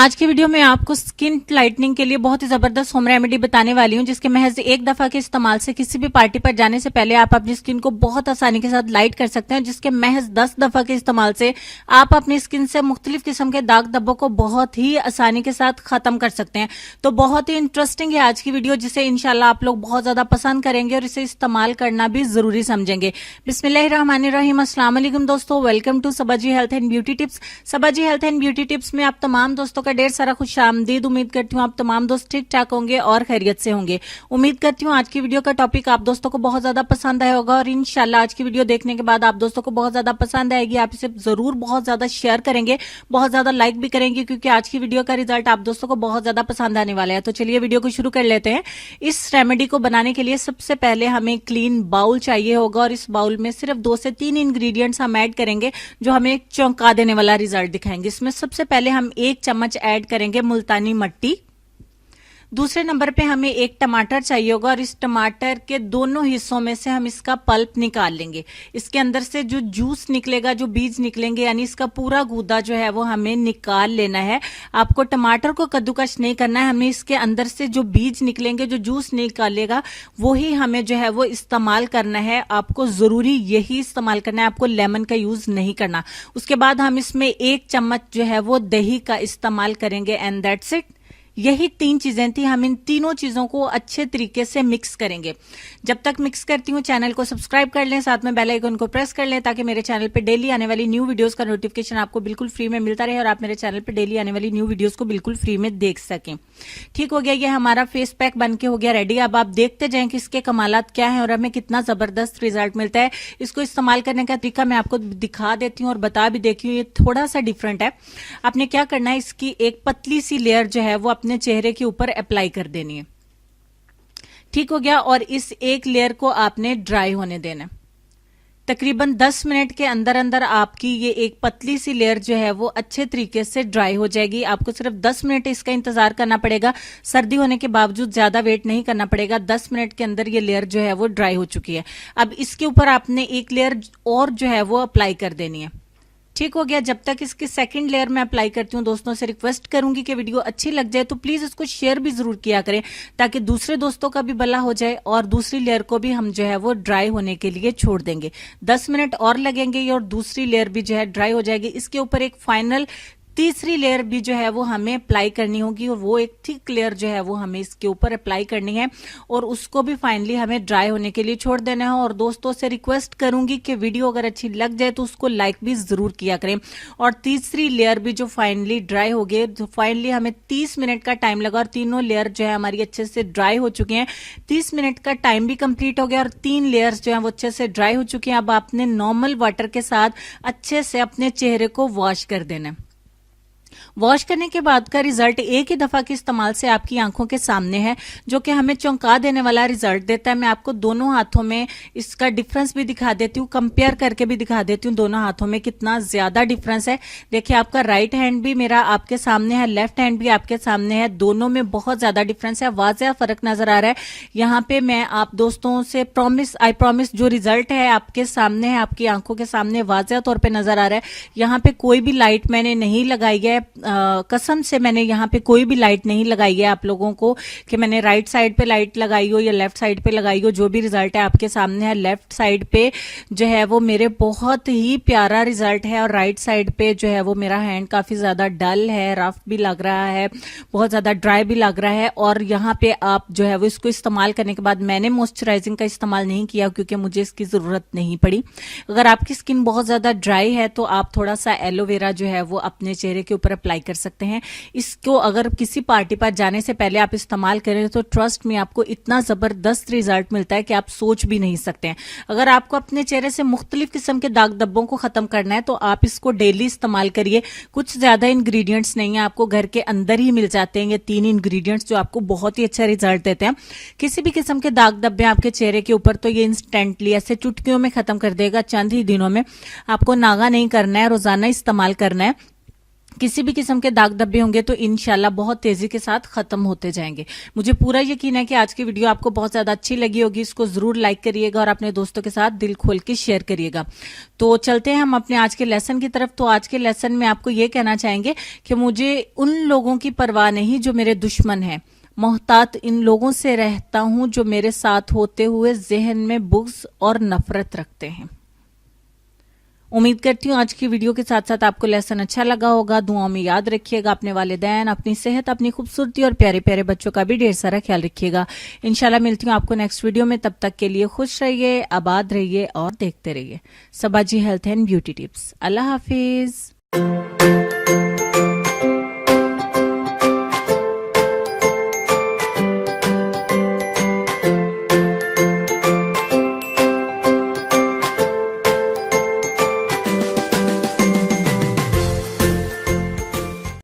आज की वीडियो में आपको स्किन लाइटनिंग के लिए बहुत ही जबरदस्त होम रेमेडी बताने वाली हूं, जिसके महज एक दफा के इस्तेमाल से किसी भी पार्टी पर जाने से पहले आप अपनी स्किन को बहुत आसानी के साथ लाइट कर सकते हैं। जिसके महज 10 दफा के इस्तेमाल से आप अपनी स्किन से मुख्तलिफ किस्म के दाग धब्बों को बहुत ही आसानी के साथ खत्म कर सकते हैं। तो बहुत ही इंटरेस्टिंग है आज की वीडियो, जिसे इंशाल्लाह आप लोग बहुत ज्यादा पसंद करेंगे और इसे इस्तेमाल करना भी जरूरी समझेंगे। बिस्मिल्लाहिर्रहमानिर्रहीम, अस्सलाम वालेकुम दोस्तों, welcome to Sabaji health and beauty tips. Sabaji health and beauty tips में आप तमाम दोस्तों का ढेर सारा खुश आमदीद। उम्मीद करती हूँ आप तमाम दोस्त ठीक ठाक होंगे और खैरियत से होंगे। उम्मीद करती हूँ आज की वीडियो का टॉपिक आप दोस्तों को बहुत ज्यादा पसंद आया होगा और इंशाल्लाह आज की वीडियो देखने के बाद आप दोस्तों को बहुत ज्यादा पसंद आएगी। आप इसे जरूर बहुत ज्यादा शेयर करेंगे, बहुत ज्यादा लाइक भी करेंगे, क्योंकि आज की वीडियो का रिजल्ट आप दोस्तों को बहुत ज्यादा पसंद आने वाला है। तो चलिए वीडियो को शुरू कर लेते हैं। इस रेमेडी को बनाने के लिए सबसे पहले हमें क्लीन बाउल चाहिए होगा और इस बाउल में सिर्फ 2 से 3 इंग्रेडिएंट्स हम ऐड करेंगे जो हमें एक चौंका देने वाला रिजल्ट दिखाएंगे। इसमें सबसे पहले हम 1 चम्मच ऐड करेंगे मुल्तानी मट्टी। दूसरे नंबर पे हमें 1 टमाटर चाहिए होगा और इस टमाटर के दोनों हिस्सों में से हम इसका पल्प निकाल लेंगे। इसके अंदर से जो जूस निकलेगा, जो बीज निकलेंगे, यानी इसका पूरा गूदा जो है वो हमें निकाल लेना है। आपको टमाटर को कद्दूकस नहीं करना है, हमें इसके अंदर से जो बीज निकलेंगे, जो जूस निकालेगा, वो ही हमें जो है वो इस्तेमाल करना है। आपको जरूरी यही इस्तेमाल करना है, आपको लेमन का यूज नहीं करना। उसके बाद हम इसमें 1 चम्मच जो है वो दही का इस्तेमाल करेंगे एंड दैट्स इट। यही 3 चीजें थी। हम इन तीनों चीजों को अच्छे तरीके से मिक्स करेंगे। जब तक मिक्स करती हूँ चैनल को सब्सक्राइब कर लें, साथ में बेल आइकन को प्रेस कर लें, ताकि मेरे चैनल पे डेली आने वाली न्यू वीडियोस का नोटिफिकेशन आपको बिल्कुल फ्री में मिलता रहे और आप मेरे चैनल पे डेली आने वाली न्यू वीडियोस को बिल्कुल फ्री में देख सकें। ठीक हो गया, ये हमारा फेस पैक बन के हो गया रेडी। अब आप देखते जाएं कि इसके कमालात क्या है और हमें कितना जबरदस्त रिजल्ट मिलता है। इसको इस्तेमाल करने का तरीका मैं आपको दिखा देती हूँ और बता भी देती हूँ। ये थोड़ा सा डिफरेंट है। आपने क्या करना है, इसकी एक पतली सी लेयर जो है वो अपने चेहरे के ऊपर अप्लाई कर देनी है। ठीक हो गया, और इस एक लेयर को आपने ड्राई होने देना है। तकरीबन 10 मिनट के अंदर अंदर आपकी ये एक पतली सी लेयर जो है वो अच्छे तरीके से ड्राई हो जाएगी। आपको सिर्फ 10 मिनट इसका इंतजार करना पड़ेगा। सर्दी होने के बावजूद ज्यादा वेट नहीं करना पड़ेगा। 10 मिनट के अंदर ये लेयर जो है वो ड्राई हो चुकी है। अब इसके ऊपर आपने एक लेयर और जो है वो अप्लाई कर देनी है। ठीक हो गया। जब तक इसकी सेकंड लेयर में अप्लाई करती हूँ, दोस्तों से रिक्वेस्ट करूंगी कि वीडियो अच्छी लग जाए तो प्लीज इसको शेयर भी जरूर किया करें, ताकि दूसरे दोस्तों का भी भला हो जाए। और दूसरी लेयर को भी हम जो है वो ड्राई होने के लिए छोड़ देंगे। 10 मिनट और लगेंगे और दूसरी लेयर भी जो है ड्राई हो जाएगी। इसके ऊपर एक फाइनल तीसरी लेयर भी जो है वो हमें अप्लाई करनी होगी और वो एक थिक लेयर जो है वो हमें इसके ऊपर अप्लाई करनी है और उसको भी फाइनली हमें ड्राई होने के लिए छोड़ देना है। और दोस्तों से रिक्वेस्ट करूंगी कि वीडियो अगर अच्छी लग जाए तो उसको लाइक भी जरूर किया करें। और तीसरी लेयर भी जो फाइनली ड्राई हो गई, तो फाइनली हमें 30 मिनट का टाइम लगा और तीनों लेयर जो है हमारी अच्छे से ड्राई हो चुकी हैं। 30 मिनट का टाइम भी कंप्लीट हो गया और 3 लेयर्स जो है वो अच्छे से ड्राई हो चुकी हैं। अब आपने नॉर्मल वाटर के साथ अच्छे से अपने चेहरे को वॉश कर देना है। वॉश करने के बाद का रिजल्ट एक ही दफा के इस्तेमाल से आपकी आंखों के सामने है, जो कि हमें चौंका देने वाला रिजल्ट देता है। मैं आपको दोनों हाथों में इसका डिफरेंस भी दिखा देती हूँ, कंपेयर करके भी दिखा देती हूँ दोनों हाथों में कितना ज्यादा डिफरेंस है। देखिए, आपका राइट हैंड भी मेरा आपके सामने है, लेफ्ट हैंड भी आपके सामने है। दोनों में बहुत ज्यादा डिफरेंस है, वाज़ेह फर्क नजर आ रहा है। यहाँ पे मैं आप दोस्तों से आई प्रॉमिस जो रिजल्ट है आपके सामने है, आपकी आंखों के सामने वाज़ेह तौर पर नजर आ रहा है। यहाँ पे कोई भी लाइट मैंने नहीं लगाई है, कसम से मैंने यहाँ पे कोई भी लाइट नहीं लगाई है आप लोगों को कि मैंने राइट साइड पे लाइट लगाई हो या लेफ्ट साइड पे लगाई हो। जो भी रिजल्ट है आपके सामने है। लेफ्ट साइड पे जो है वो मेरे बहुत ही प्यारा रिजल्ट है और राइट साइड पे जो है वो मेरा हैंड काफी ज्यादा डल है, रफ भी लग रहा है, बहुत ज्यादा ड्राई भी लग रहा है। और यहाँ पे आप जो है वो इसको इस्तेमाल करने के बाद मैंने मॉइस्चराइजिंग का इस्तेमाल नहीं किया क्योंकि मुझे इसकी जरूरत नहीं पड़ी। अगर आपकी स्किन बहुत ज्यादा ड्राई है तो आप थोड़ा सा एलोवेरा जो है वो अपने चेहरे के ऊपर अप्लाई कर सकते हैं। इसको अगर किसी पार्टी पर जाने से पहले आप इस्तेमाल करें तो ट्रस्ट में आपको इतना जबरदस्त रिजल्ट मिलता है कि आप सोच भी नहीं सकते हैं। अगर आपको अपने चेहरे से मुख्तलिफ किस्म के दाग धब्बों को खत्म करना है तो आप इसको डेली इस्तेमाल करिए। कुछ ज्यादा इंग्रेडिएंट्स नहीं है, आपको घर के अंदर ही मिल जाते हैं ये 3 इंग्रेडिएंट्स जो आपको बहुत ही अच्छा रिजल्ट देते हैं। किसी भी किस्म के दाग धब्बे आपके चेहरे के ऊपर तो ये इंस्टेंटली ऐसे चुटकियों में खत्म कर देगा, चंद ही दिनों में। आपको नागा नहीं करना है, रोजाना इस्तेमाल करना है। किसी भी किस्म के दाग धब्बे होंगे तो इंशाल्लाह बहुत तेजी के साथ खत्म होते जाएंगे। मुझे पूरा यकीन है कि आज की वीडियो आपको बहुत ज्यादा अच्छी लगी होगी। इसको जरूर लाइक करिएगा और अपने दोस्तों के साथ दिल खोल के शेयर करिएगा। तो चलते हैं हम अपने आज के लेसन की तरफ। तो आज के लेसन में आपको ये कहना चाहेंगे कि मुझे उन लोगों की परवाह नहीं जो मेरे दुश्मन हैं, मोहतात इन लोगों से रहता हूं जो मेरे साथ होते हुए जहन में बुग़्ज़ और नफरत रखते हैं। उम्मीद करती हूँ आज की वीडियो के साथ साथ आपको लेसन अच्छा लगा होगा। दुआओं में याद रखिएगा अपने वालिदैन, अपनी सेहत, अपनी खूबसूरती और प्यारे प्यारे बच्चों का भी ढेर सारा ख्याल रखिएगा। इंशाल्लाह मिलती हूँ आपको नेक्स्ट वीडियो में। तब तक के लिए खुश रहिए, आबाद रहिए और देखते रहिए Sabaji health and beauty tips. Allah Hafiz.